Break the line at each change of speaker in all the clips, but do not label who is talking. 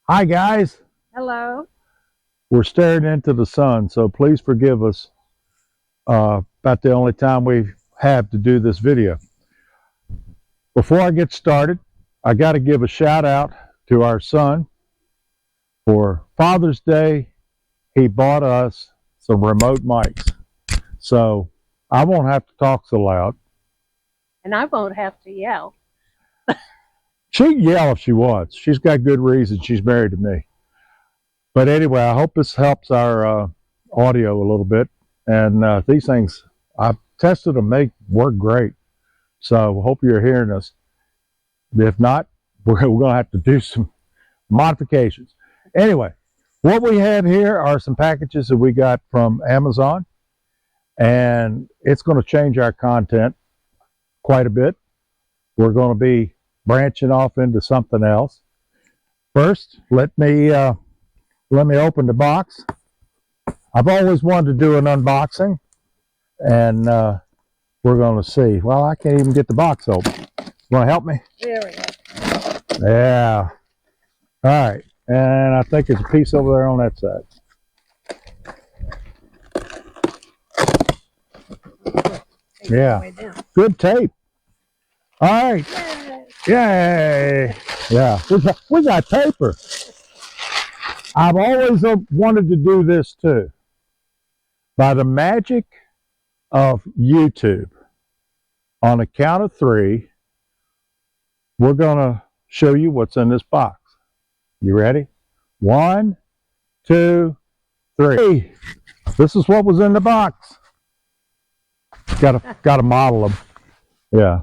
Hi guys,
Hello.
we're staring into the sun, so please forgive us about the only time we have to do this video. Before I get started, I got to give a shout out to our son. For Father's Day, he bought us some remote mics, so I won't have to talk so loud.
And I won't have to yell.
She can yell if she wants. She's got good reason. She's married to me. But anyway, I hope this helps our audio a little bit. And these things, I've tested them, they work great. So hope you're hearing us. If not, we're going to have to do some modifications. Anyway, what we have here are some packages that we got from Amazon. And it's going to change our content quite a bit. We're going to be branching off into something else. First, let me open the box. I've always wanted to do an unboxing, and we're going to see. Well, I can't even get the box open. You want to help me?
There we go.
Yeah. All right. And I think there's a piece over there on that side. Yeah. Good tape. All right. Yay. Yeah. Where's that paper? I've always wanted to do this too. By the magic of YouTube, on a count of 3, we're going to show you what's in this box. You ready? 1, 2, 3. This is what was in the box. Got to model them. Yeah.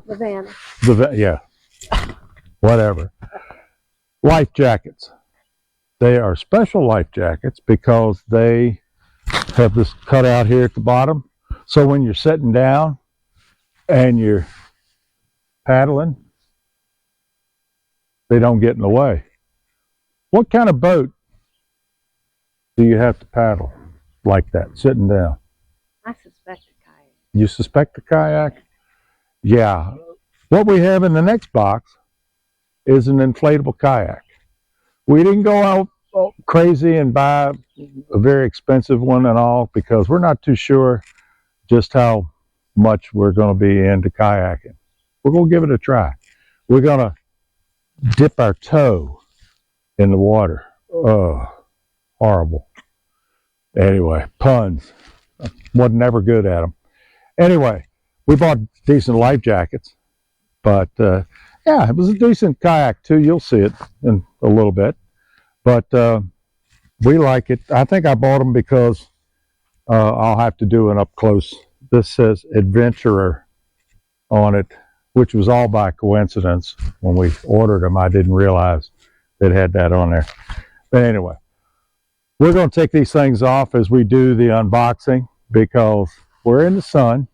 Yeah. Whatever. Life jackets. They are special life jackets because they have this cutout here at the bottom. So when you're sitting down and you're paddling, they don't get in the way. What kind of boat do you have to paddle like that, sitting down?
I suspect a kayak.
You suspect a kayak? Yeah. What we have in the next box is an inflatable kayak. We didn't go out crazy and buy a very expensive one and all because we're not too sure just how much we're going to be into kayaking. We're going to give it a try. We're going to dip our toe in the water. Oh, horrible. Anyway, puns. Wasn't never good at them. Anyway, we bought decent life jackets, but yeah, it was a decent kayak too. You'll see it in a little bit. But we like it. I think I bought them because I'll have to do an up close. This says Adventurer on it, which was all by coincidence. When we ordered them, I didn't realize it had that on there. But anyway, we're going to take these things off as we do the unboxing because we're in the sun.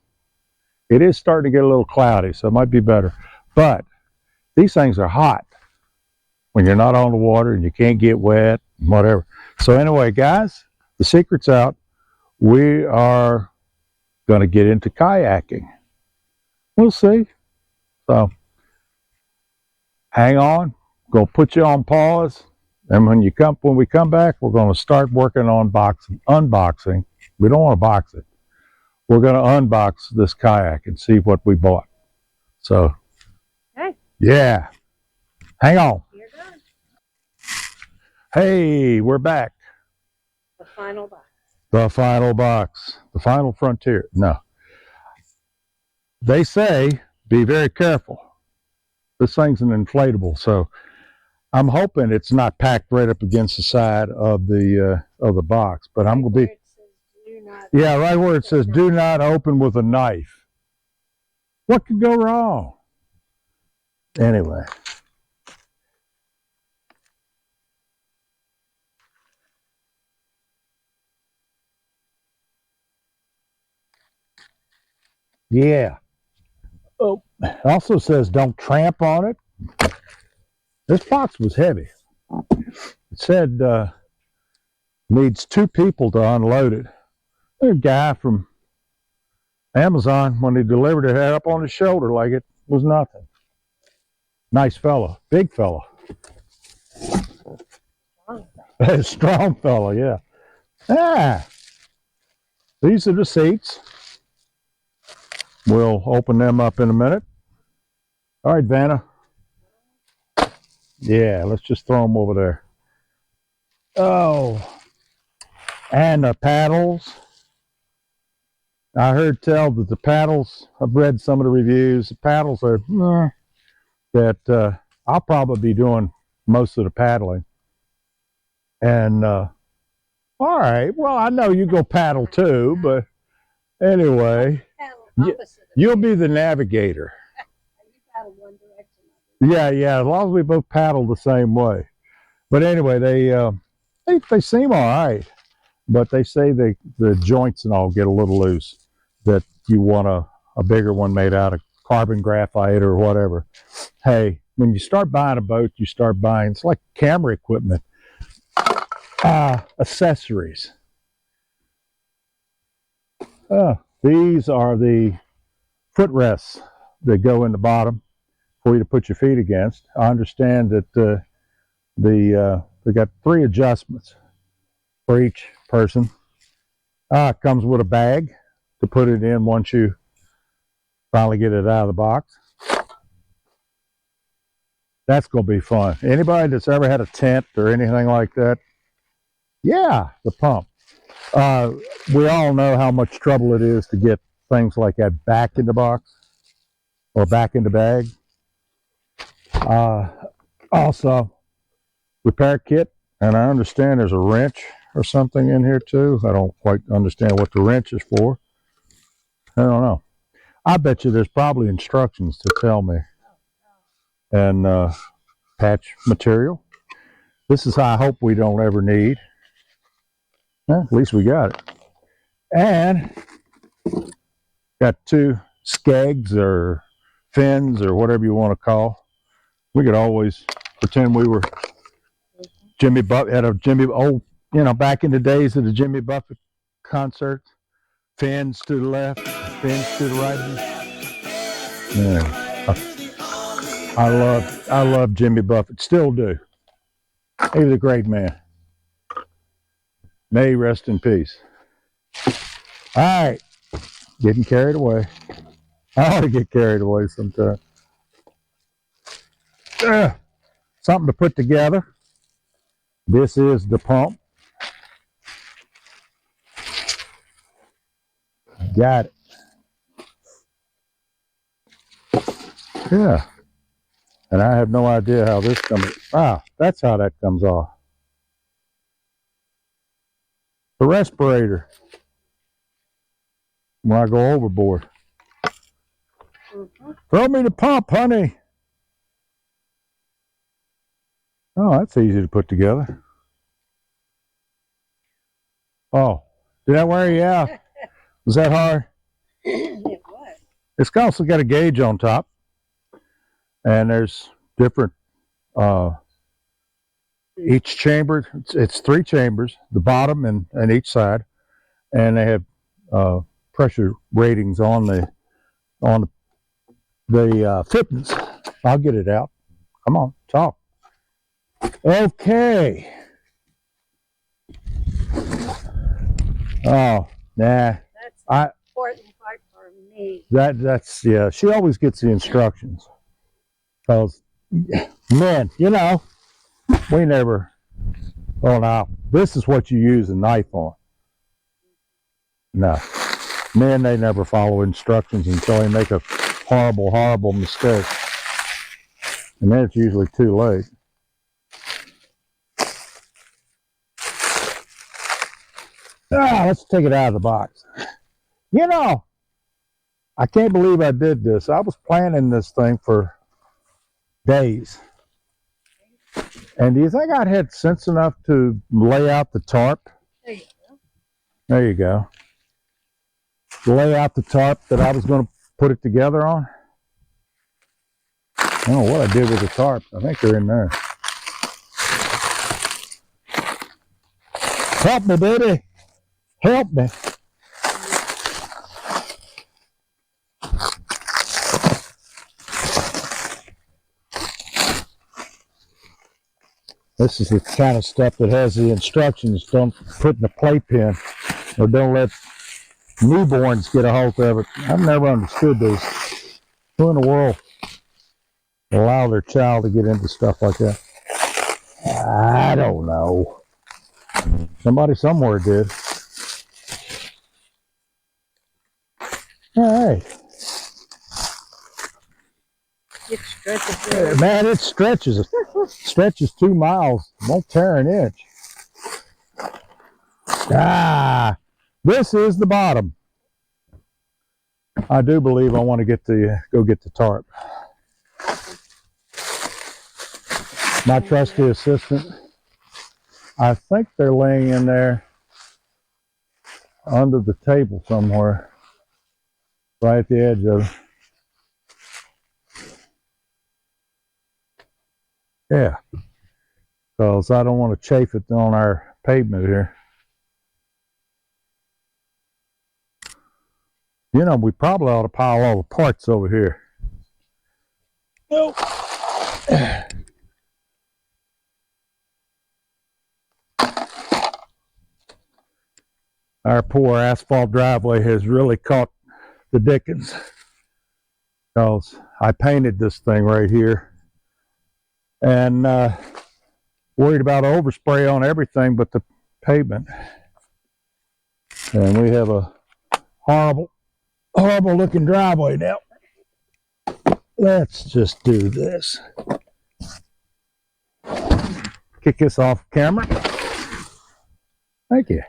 It is starting to get a little cloudy, so it might be better. But these things are hot when you're not on the water and you can't get wet, whatever. So anyway, guys, the secret's out. We are going to get into kayaking. We'll see. So hang on. Go put you on pause. And when we come back, we're going to start working on unboxing. We don't want to box it. We're going to unbox this kayak and see what we bought. So,
Okay.
Yeah. Hang on. Hey, we're back.
The final box.
The final box. The final frontier. No. They say, be very careful. This thing's an inflatable, so I'm hoping it's not packed right up against the side of the box. But I'm going to be... Yeah, right where it says, do not open with a knife. What could go wrong? Anyway. Yeah. Oh, it also says don't tramp on it. This box was heavy. It said needs 2 people to unload it. A guy from Amazon, when he delivered it, had it up on his shoulder like it was nothing. Nice fella, big fella. A strong fellow, yeah. Ah, these are the seats. We'll open them up in a minute. All right, Vanna. Yeah, let's just throw them over there. Oh, and the paddles. I heard tell that the paddles, I've read some of the reviews, the paddles are, that I'll probably be doing most of the paddling. And, all right, well, I know you go paddle too, but anyway, you'll be the navigator.
You paddle one direction.
Yeah, as long as we both paddle the same way. But anyway, they seem all right, but they say the joints and all get a little loose, that you want a bigger one made out of carbon graphite or whatever. Hey, when you start buying a boat, you start buying, it's like camera equipment, accessories. These are the footrests that go in the bottom for you to put your feet against. I understand that they got 3 adjustments for each person. It comes with a bag to put it in once you finally get it out of the box. That's going to be fun. Anybody that's ever had a tent or anything like that, yeah, the pump. We all know how much trouble it is to get things like that back in the box or back in the bag. Also, repair kit, and I understand there's a wrench or something in here too. I don't quite understand what the wrench is for. I don't know. I bet you there's probably instructions to tell me. And patch material. This is how I hope we don't ever need. At least we got it. And got 2 skegs or fins or whatever you want to call. We could always pretend we were Jimmy Buffett at a back in the days of the Jimmy Buffett concerts. Fins to the left, fins to the right. Yeah. I love Jimmy Buffett. Still do. He was a great man. May he rest in peace. All right. Getting carried away. I ought to get carried away sometimes. Something to put together. This is the pump. Got it. Yeah. And I have no idea how this comes. That's how that comes off. The respirator. When I go overboard. Throw me the pump, honey. Oh, that's easy to put together. Oh, did that wear you out? Was that hard?
It was.
It's also got a gauge on top. And there's different, each chamber, it's 3 chambers, the bottom and each side. And they have pressure ratings on the fittings. I'll get it out. Come on, talk. Okay. Oh, nah.
That's the important part for me.
That's yeah. She always gets the instructions. Because men, we never. Oh, now this is what you use a knife on. No, men, they never follow instructions until they make a horrible, horrible mistake, and then it's usually too late. Let's take it out of the box. I can't believe I did this. I was planning this thing for days. And do you think I'd had sense enough to lay out the tarp?
There you go.
There you go. Lay out the tarp that I was going to put it together on. I don't know what I did with the tarp. I think they're in there. Help me, baby. Help me. This is the kind of stuff that has the instructions. Don't put in the playpen, or don't let newborns get a hold of it. I've never understood this. Who in the world allow their child to get into stuff like that? I don't know. Somebody somewhere did. All right.
It stretches.
Man, it stretches. Stretches 2 miles. Won't tear an inch. This is the bottom. I do believe I want to go get the tarp. My trusty assistant, I think they're laying in there under the table somewhere, right at the edge of it. Yeah, because I don't want to chafe it on our pavement here. You know, we probably ought to pile all the parts over here. Nope. Our poor asphalt driveway has really caught the dickens, because I painted this thing right here and worried about overspray on everything but the pavement. And we have a horrible looking driveway now. Let's just do this. Kick this off camera. Thank you.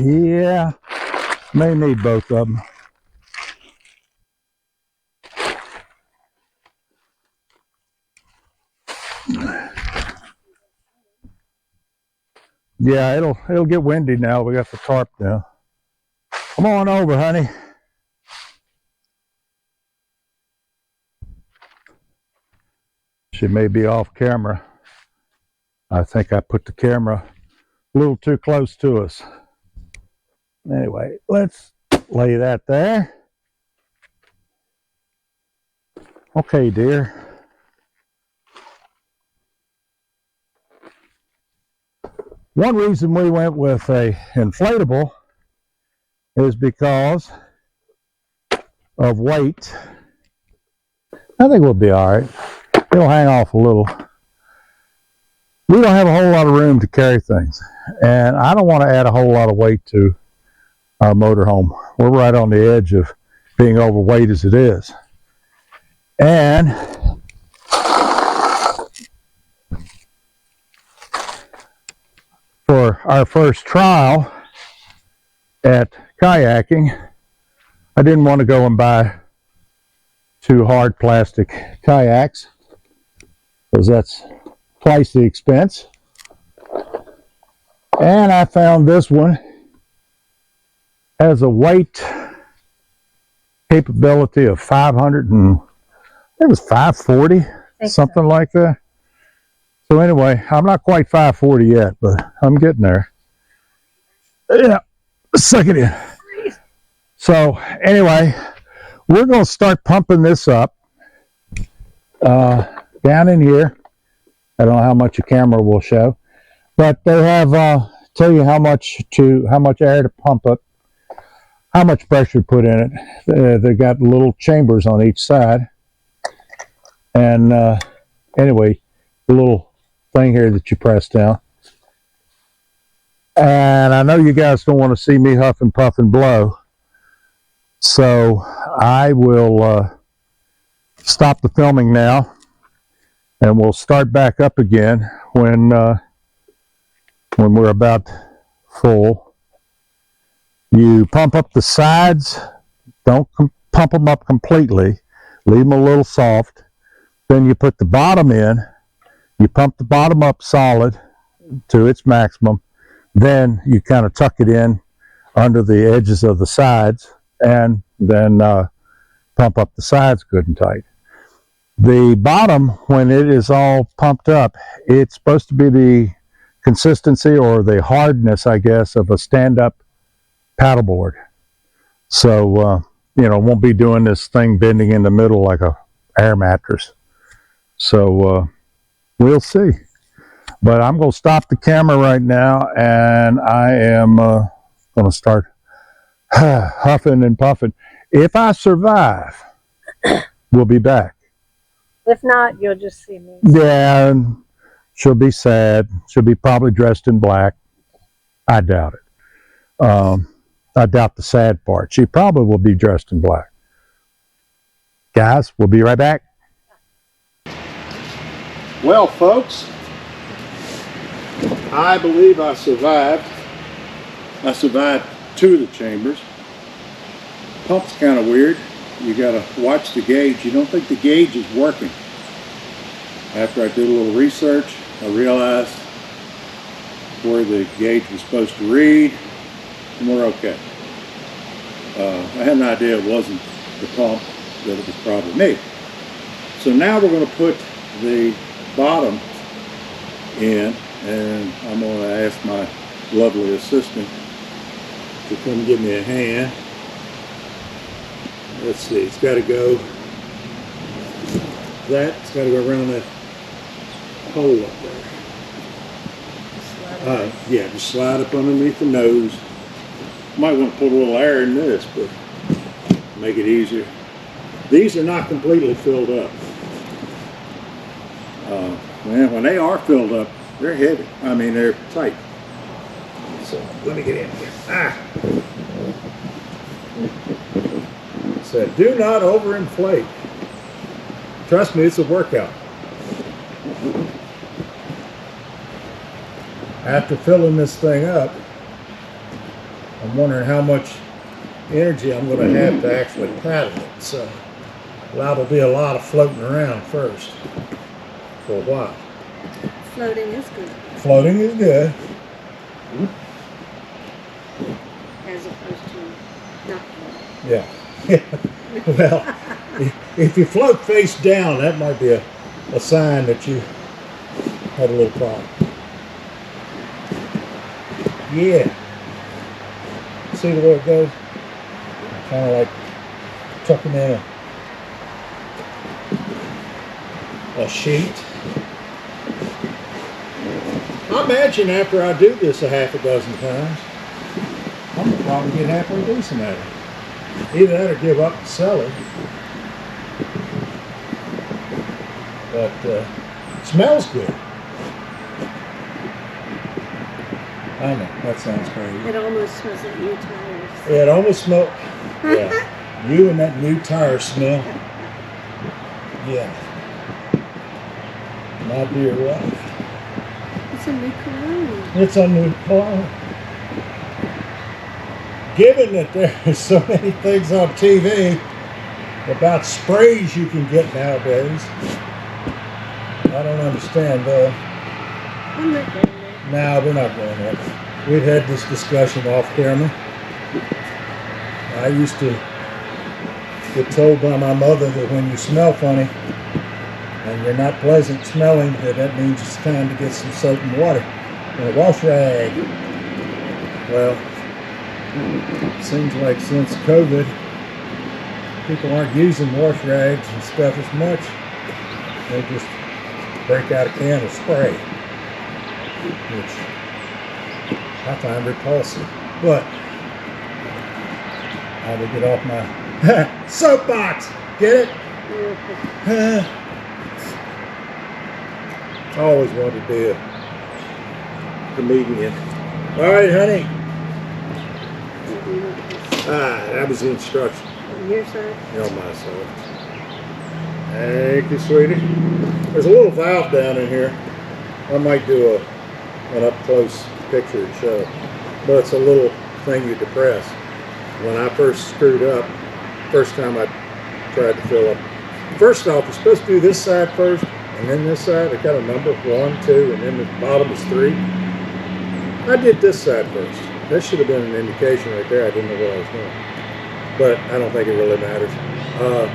Yeah, may need both of them. Yeah, it'll get windy now. We got the tarp now. Come on over, honey. She may be off camera. I think I put the camera a little too close to us. Anyway, let's lay that there. Okay, dear. One reason we went with a inflatable is because of weight. I think we'll be all right. It'll hang off a little. We don't have a whole lot of room to carry things, and I don't want to add a whole lot of weight to our motorhome. We're right on the edge of being overweight as it is. And for our first trial at kayaking, I didn't want to go and buy 2 hard plastic kayaks, because that's twice the expense. And I found this one has a weight capability of 500 and it was 540, something like that. So anyway, I'm not quite 540 yet, but I'm getting there. Yeah, suck it in. So anyway, we're going to start pumping this up down in here. I don't know how much the camera will show, but they have tell you how much air to pump up, how much pressure to put in it. They got little chambers on each side, and anyway, the little thing here that you press down. And I know you guys don't want to see me huff and puff and blow, so I will stop the filming now, and we'll start back up again when we're about full. You pump up the sides. Don't pump them up completely. Leave them a little soft. Then you put the bottom in. You pump the bottom up solid to its maximum. Then you kind of tuck it in under the edges of the sides, and then pump up the sides good and tight. The bottom, when it is all pumped up, it's supposed to be the consistency or the hardness, I guess, of a stand-up paddleboard. So won't be doing this thing bending in the middle like a air mattress. So we'll see. But I'm going to stop the camera right now, and I am going to start huffing and puffing. If I survive, we'll be back.
If not, you'll just see me.
Yeah, and she'll be sad. She'll be probably dressed in black. I doubt it. I doubt the sad part. She probably will be dressed in black. Guys, we'll be right back. Well, folks, I believe I survived. I survived 2 of the chambers. Pump's kind of weird. You got to watch the gauge. You don't think the gauge is working. After I did a little research, I realized where the gauge was supposed to read, and we're okay. I had an idea it wasn't the pump, that it was probably me. So now we're going to put the bottom in, and I'm going to ask my lovely assistant to come give me a hand. Let's see, it's got to go, it's got to go around that hole up there. Yeah, just slide up underneath the nose. Might want to put a little air in this, but make it easier. These are not completely filled up. Man, when they are filled up, they're heavy. I mean, they're tight. So let me get in here. Said, do not overinflate. Trust me, it's a workout. After filling this thing up, I'm wondering how much energy I'm going to have to actually paddle it. So that'll be a lot of floating around first for a while.
Floating is good.
Floating is good.
As opposed to not floating.
Yeah. Well, if you float face down, that might be a sign that you had a little problem. Yeah. See the way it goes? Kind of like tucking in a sheet. I imagine after I do this a half a dozen times, I'm going to probably get halfway decent at it. Either that or give up and sell it. But smells good. I know, that sounds crazy.
It almost smells like new tires.
It almost smells, yeah. You and that new tire smell. Yeah. My dear wife.
It's a new cologne.
It's a new cologne. Given that there's so many things on TV about sprays you can get nowadays, I don't understand.
I'm not going there.
No, we're not going there. We've had this discussion off camera. I used to get told by my mother that when you smell funny and you're not pleasant smelling, that means it's time to get some soap and water and a wash rag. Well, seems like since COVID, people aren't using wash rags and stuff as much. They just break out a can of spray, which I find repulsive. But I will get off my soapbox. Get it? I always wanted to be a comedian. All right, honey. That was the instruction.
On your side?
On my side. Thank you, sweetie. There's a little valve down in here. I might do an up-close picture to show. But it's a little thing you depress. When I first screwed up, first time I tried to fill up. First off, you're supposed to do this side first, and then this side. It got a number, 1, 2, and then the bottom is 3. I did this side first. That should have been an indication right there. I didn't know what I was doing. But I don't think it really matters.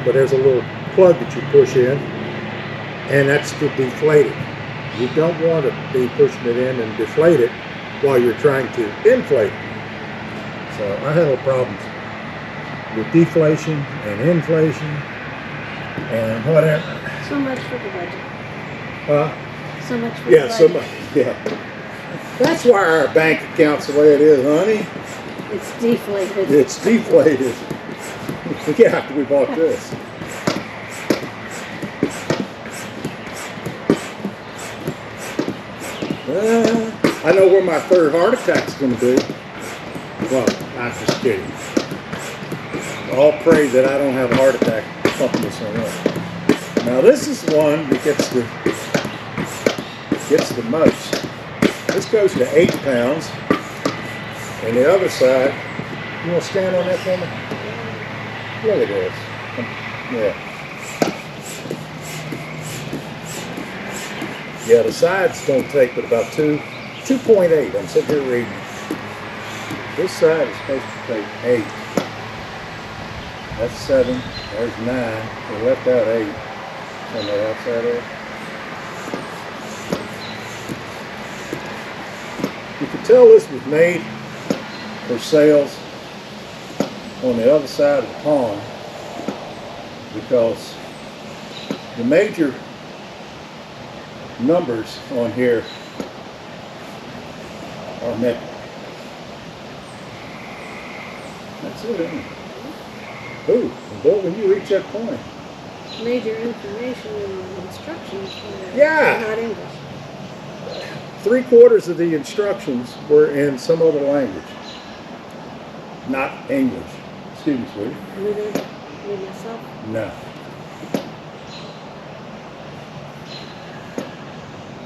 But there's a little plug that you push in, and that's to deflate it. You don't want to be pushing it in and deflate it while you're trying to inflate it. So I had no problems with deflation and inflation and whatever.
So much for the budget. So much for
Yeah,
the
so
budget.
much. Yeah. That's why our bank account's the way it is, honey.
It's deflated.
It's deflated. Yeah, after we bought this. I know where my third heart attack's going to be. Well, I'm just kidding. I'll pray that I don't have a heart attack pumping this one up. Now this is the one that gets the most. This goes to 8 pounds. And the other side, you want to stand on that for me? Look at this. Yeah. Yeah, the sides don't take but about 2.8. I'm sitting here reading. This side is supposed to take 8. That's 7. There's 9. We left out 8 on the outside there. You can tell this was made for sales on the other side of the pond because the major numbers on here are met. That's it, isn't it? Ooh, boy, when you reach that point.
Major information and instructions for that.
Yeah.
Not English.
3/4 of the instructions were in some other language. Not English. Excuse me, sweetie.
Me myself.
No.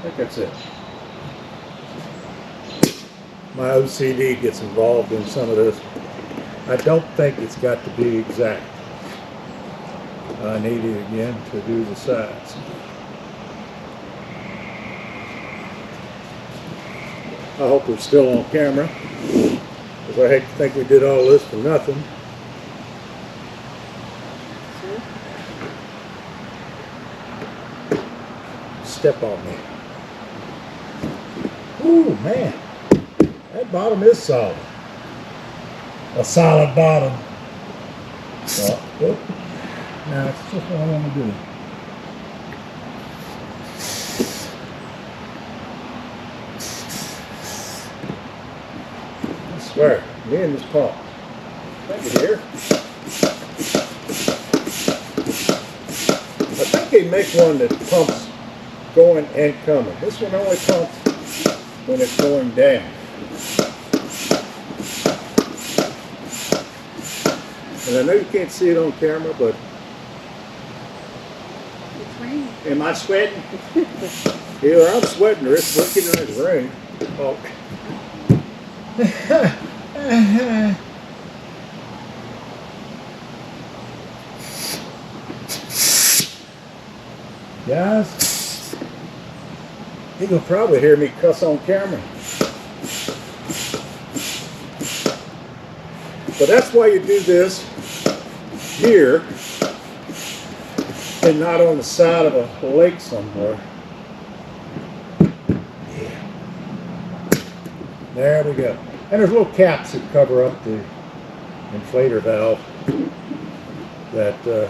I think that's it. My OCD gets involved in some of this. I don't think it's got to be exact. I need it again to do the sides. I hope we're still on camera, because I hate to think we did all this for nothing. Step on me. Ooh, man. That bottom is solid. A solid bottom. Now, it's just what I want to do. I swear, me and this pump. Thank you, dear. I think they make one that pumps going and coming. This one only pumps when it's going down. And I know you can't see it on camera, but
It's raining.
am I sweating? Either I'm sweating or it's looking like it's rain. Oh. Guys, you can probably hear me cuss on camera. But that's why you do this here and not on the side of a lake somewhere. Yeah. There we go. And there's little caps that cover up the inflator valve that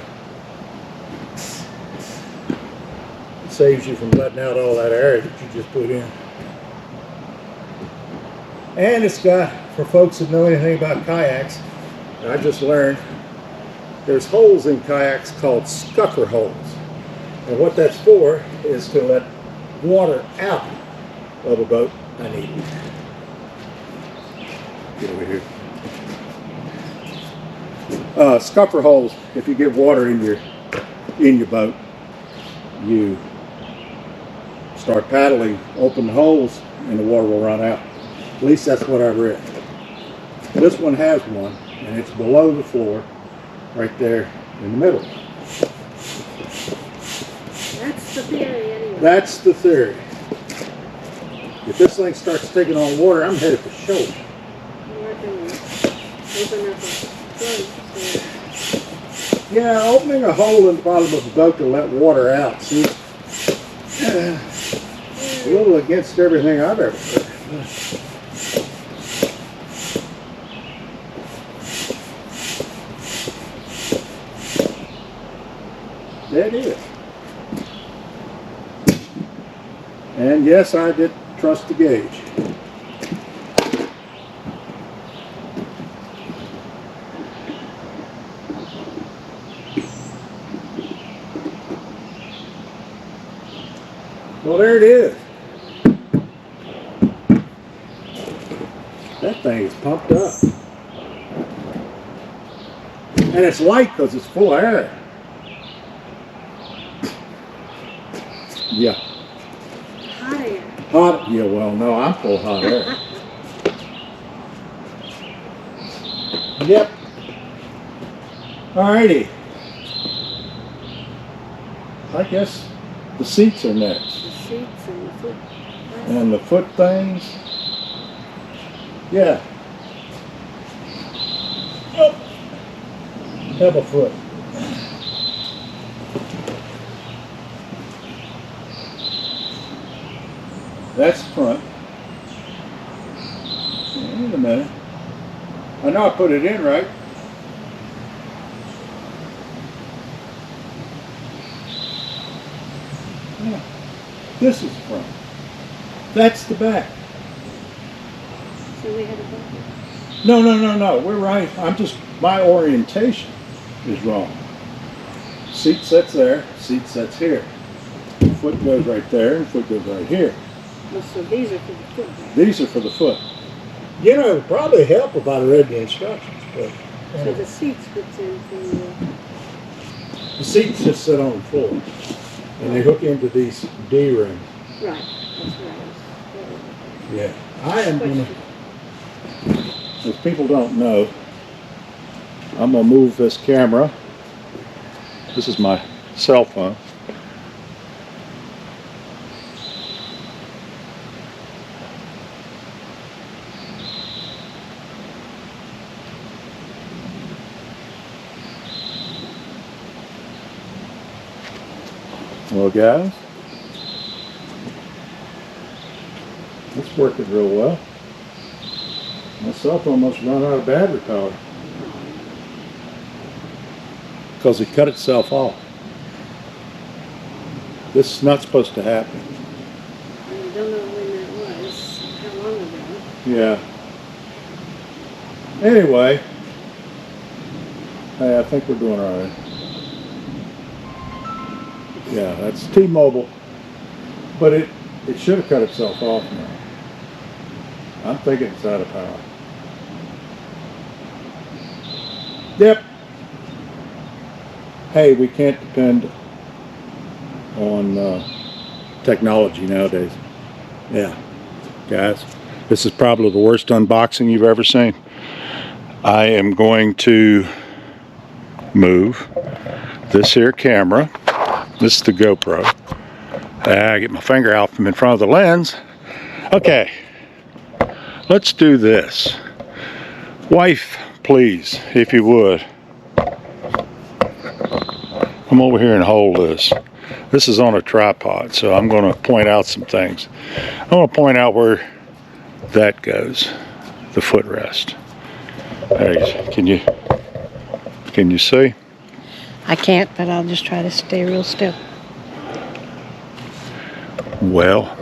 saves you from letting out all that air that you just put in. And it's got, for folks that know anything about kayaks, I just learned there's holes in kayaks called scupper holes. And what that's for is to let water out of a boat. I need it. Get over here. Scupper holes, if you get water in your boat, you start paddling, open the holes, and the water will run out. At least that's what I read. This one has one, and it's below the floor, right there in the middle.
That's the theory anyway.
That's the theory. If this thing starts taking on water, I'm headed for shore.
Open up a
Yeah, opening a hole in the bottom of the boat to let water out, see? A little against everything I've ever heard. There it is. And yes, I did trust the gauge. Well, there it is. That thing is pumped up. And it's light because it's full of air. Yeah.
Hot air.
Hot, yeah, well, no, I'm full of hot air. Yep. Alrighty. I guess the seats are next.
The seats and the foot.
And the foot things. Yeah. Oh. Have a foot. That's the front. Wait a minute. I know I put it in right. Yeah. This is the front. That's the back.
So we had a bucket.
No. We're right. I'm just, my orientation is wrong. Seat sets there, seat sets here. Foot goes right there, and foot goes right here.
Well, so these are for the foot.
These are for the foot. You know, it would probably help if I read the instructions, but
So the seats fits into
the seats just sit on the floor, and they hook into these D rings.
right. That's right.
Yeah, I am gonna. If people don't know, I'm gonna move this camera. This is my cell phone. Well, guys, it's working real well. My cell phone must run out of battery power because it cut itself off. This is not supposed to happen.
I don't know when that was. How long ago?
Yeah. Anyway, hey, I think we're doing all right. Yeah, that's T-Mobile, but it should have cut itself off now. I'm thinking it's out of power. Yep. Hey, we can't depend on technology nowadays. Yeah, guys, this is probably the worst unboxing you've ever seen. I am going to move this here camera. This is the GoPro. I get my finger out from in front of the lens. Okay, let's do this. Wife, please, if you would. Come over here and hold this. This is on a tripod, so I'm going to point out some things. I'm going to point out where that goes, the footrest. Hey, can you see?
I can't, but I'll just try to stay real still.
Well,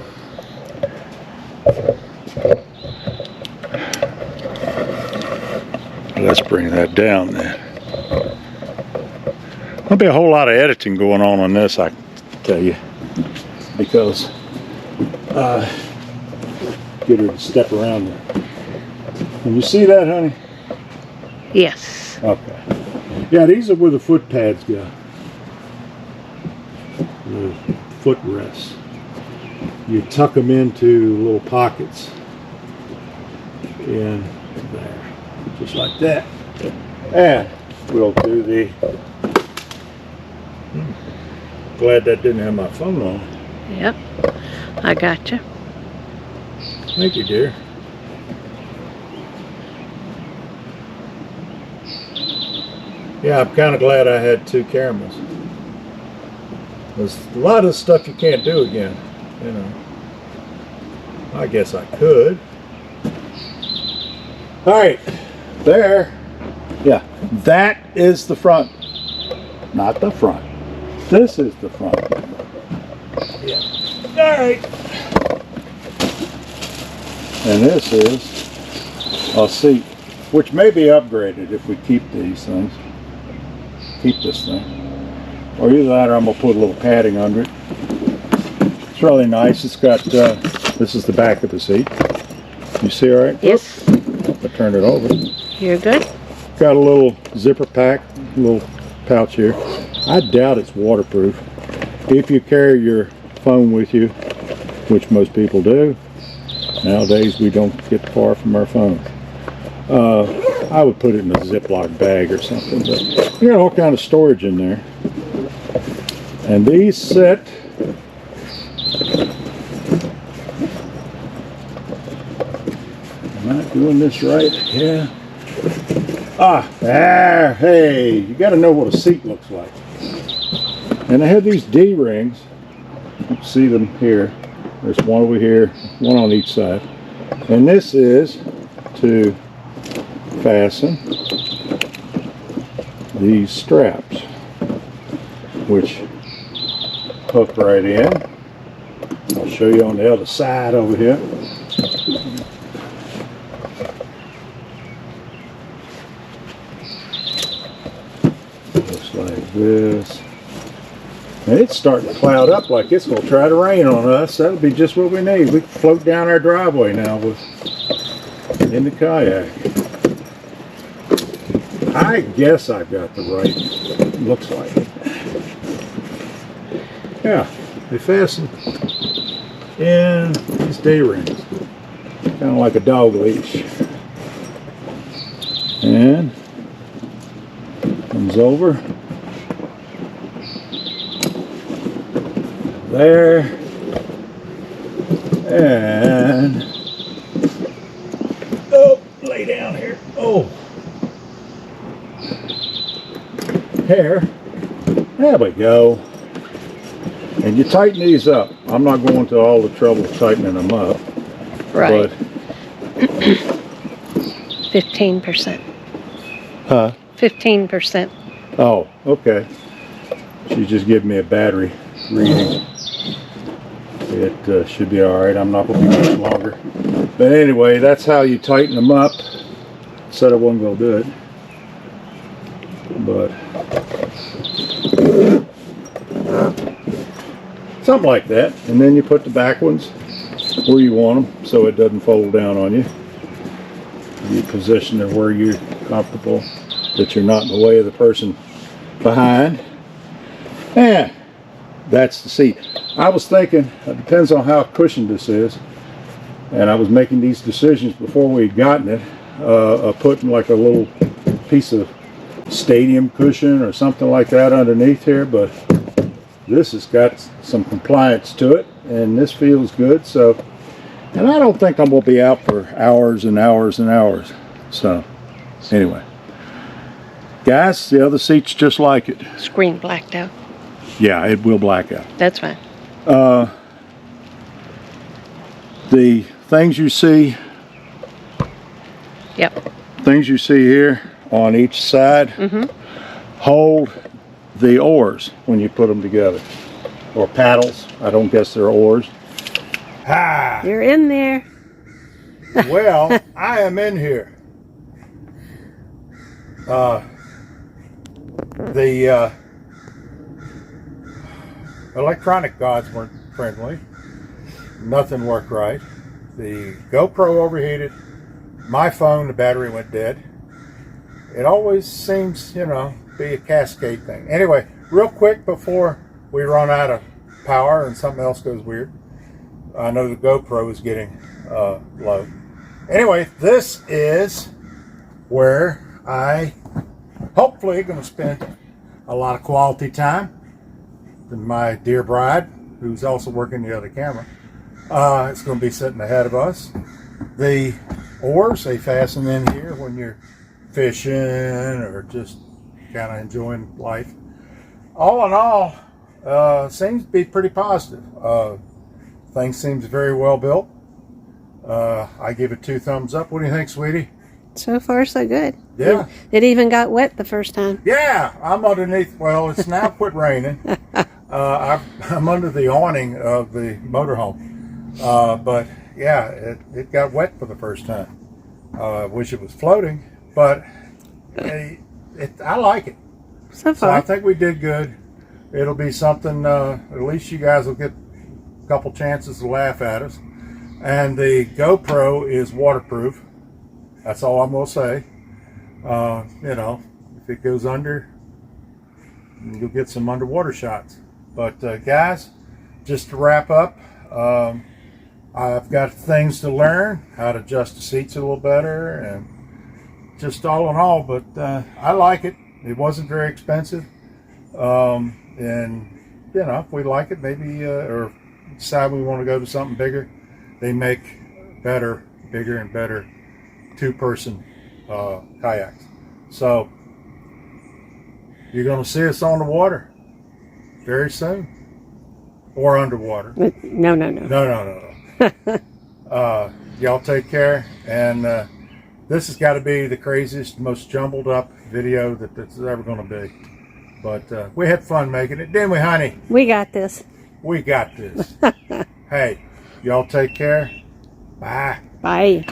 let's bring that down then. There'll be a whole lot of editing going on this, I can tell you, because get her to step around there. Can you see that, honey?
Yes.
Okay. Yeah, these are where the foot pads go. The foot rests. You tuck them into little pockets in there, just like that. And we'll do the. Glad that didn't have my phone on.
Yep. I gotcha.
Thank you, dear. Yeah, I'm kind of glad I had two cameras. There's a lot of stuff you can't do again, you know. I guess I could. All right, there. Yeah, that is the front, not the front. This is the front. Yeah. All right. And this is a seat, which may be upgraded if we keep these things. Keep this thing. Or either that or I'm going to put a little padding under it. It's really nice. It's got, this is the back of the seat. You see all right?
Yes.
I turned it over.
You're good.
Got a little zipper pack, a little pouch here. I doubt it's waterproof. If you carry your phone with you, which most people do, nowadays we don't get far from our phones. I would put it in a Ziploc bag or something, but you got all kind of storage in there. And these sit am I doing this right? Yeah. There, hey, you got to know what a seat looks like. And I have these D-rings. You can see them here. There's one over here, one on each side. And this is to fasten these straps, which hook right in. I'll show you on the other side over here. Looks like this. And it's starting to cloud up like it's going to try to rain on us. That'll be just what we need. We can float down our driveway now in the kayak. I guess I've got the right, looks like it. Yeah, they fasten in these D-rings. Kind of like a dog leash. And comes over. There, and lay down here. Here, there we go. And you tighten these up. I'm not going to all the trouble of tightening them up.
Right.
But
15%.
Huh?
15%.
Oh, okay. She just gave me a battery reading. It should be all right. I'm not going to be much longer. But anyway, that's how you tighten them up. Said I wasn't going to do it. But something like that. And then you put the back ones where you want them so it doesn't fold down on you. You position it where you're comfortable, that you're not in the way of the person behind. And that's the seat. I was thinking, it depends on how cushioned this is, and I was making these decisions before we had gotten it, of putting like a little piece of stadium cushion or something like that underneath here, but this has got some compliance to it, and this feels good. So, and I don't think I'm going to be out for hours and hours and hours. So, anyway. Guys, the other seat's just like it.
Screen blacked out.
Yeah, it will black out.
That's fine.
The things you see, things you see here on each side, hold the oars when you put them together, or paddles. I don't guess they're oars. Hi.
You're in there.
Well, I am in here. The electronic gods weren't friendly. Nothing worked right. The GoPro overheated. My phone, the battery went dead. It always seems, be a cascade thing. Anyway, real quick before we run out of power and something else goes weird. I know the GoPro is getting low. Anyway, this is where I hopefully going to spend a lot of quality time with my dear bride, who's also working the other camera. It's going to be sitting ahead of us. The oars, they fasten in here when you're fishing or just kind of enjoying life. All in all, seems to be pretty positive. Thing seems very well built. I give it 2 thumbs up. What do you think, sweetie?
So far, so good.
Yeah.
It even got wet the first time.
Yeah, I'm underneath. Well, it's now quit raining. I'm under the awning of the motorhome. But yeah, it got wet for the first time. I wish it was floating, but I like it.
So
So I
far.
think we did good. It'll be something, at least you guys will get a couple chances to laugh at us. And the GoPro is waterproof. That's all I'm going to say. You know, if it goes under, you'll get some underwater shots. But guys, just to wrap up, I've got things to learn, how to adjust the seats a little better, and just all in all. But I like it. It wasn't very expensive. And, you know, if we like it, maybe, or decide we want to go to something bigger, they make better, bigger and better two-person kayaks. So you're going to see us on the water very soon, or underwater.
No.
No. Y'all take care, and this has got to be the craziest, most jumbled up video that's ever going to be. But we had fun making it, didn't we, honey?
We got this.
We got this. Hey, y'all take care. Bye.
Bye.